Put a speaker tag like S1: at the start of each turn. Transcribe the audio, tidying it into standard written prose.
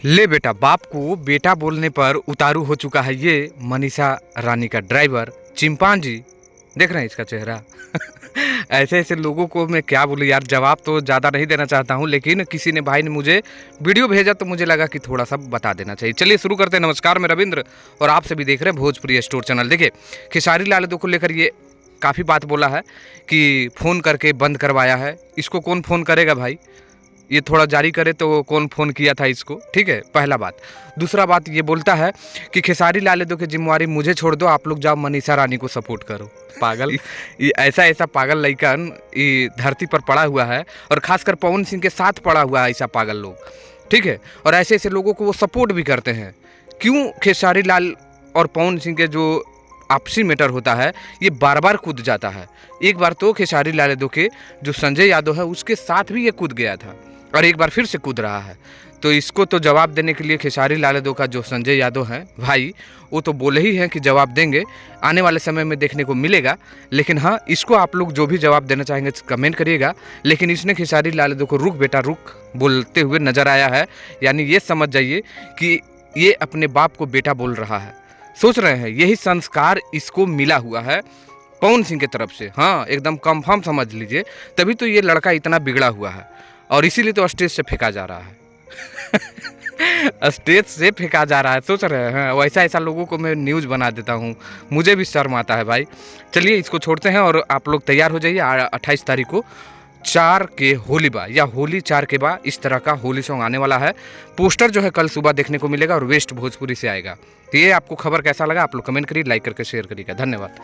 S1: ले बेटा, बाप को बेटा बोलने पर उतारू हो चुका है ये मनीषा रानी का ड्राइवर चिंपांजी। देख रहे हैं इसका चेहरा। ऐसे ऐसे लोगों को मैं क्या बोलूं यार, जवाब तो ज़्यादा नहीं देना चाहता हूं, लेकिन किसी ने भाई ने मुझे वीडियो भेजा तो मुझे लगा कि थोड़ा सा बता देना चाहिए। चलिए शुरू करते हैं। नमस्कार, मैं रविंद्र और आप सभी देख रहे हैं भोजपुरी स्टोर चैनल। देखिए, खेसारी लाल यादव को लेकर ये काफ़ी बात बोला है कि फ़ोन करके बंद करवाया है। इसको कौन फ़ोन करेगा भाई, ये थोड़ा जारी करे तो कौन फ़ोन किया था इसको, ठीक है, पहला बात। दूसरा बात ये बोलता है कि खेसारी लाल यादव की जिम्मेवारी मुझे छोड़ दो, आप लोग जाओ मनीषा रानी को सपोर्ट करो। पागल। ये ऐसा ऐसा पागल लइकन ये धरती पर पड़ा हुआ है, और खासकर पवन सिंह के साथ पड़ा हुआ है ऐसा पागल लोग, ठीक है। और ऐसे ऐसे लोगों को वो सपोर्ट भी करते हैं। क्यों खेसारी लाल और पवन सिंह के जो आपसी मैटर होता है ये बार बार कूद जाता है। एक बार तो खेसारी लाल यादव के जो संजय यादव है उसके साथ भी ये कूद गया था, और एक बार फिर से कूद रहा है। तो इसको तो जवाब देने के लिए खेसारी लाल यादव का जो संजय यादव है भाई, वो तो बोले ही हैं कि जवाब देंगे, आने वाले समय में देखने को मिलेगा। लेकिन हाँ, इसको आप लोग जो भी जवाब देना चाहेंगे कमेंट करिएगा। लेकिन इसने खेसारी लाल यादव को रुक बेटा रुक बोलते हुए नजर आया है, यानी ये समझ जाइए कि ये अपने बाप को बेटा बोल रहा है। सोच रहे हैं यही संस्कार इसको मिला हुआ है पवन सिंह की तरफ से। हाँ, एकदम कंफर्म समझ लीजिए, तभी तो ये लड़का इतना बिगड़ा हुआ है, और इसीलिए तो स्टेज से फेंका जा रहा है। स्टेज से फेंका जा रहा है, सोच रहे हैं। वैसा ऐसा लोगों को मैं न्यूज़ बना देता हूँ, मुझे भी शर्म आता है भाई। चलिए इसको छोड़ते हैं और आप लोग तैयार हो जाइए। 28 तारीख को 4 के होली बा या होली 4 के बा, इस तरह का होली सॉन्ग आने वाला है। पोस्टर जो है कल सुबह देखने को मिलेगा और वेस्ट भोजपुरी से आएगा। तो ये आपको खबर कैसा लगा आप लोग कमेंट करिए, लाइक करके शेयर करिएगा। धन्यवाद।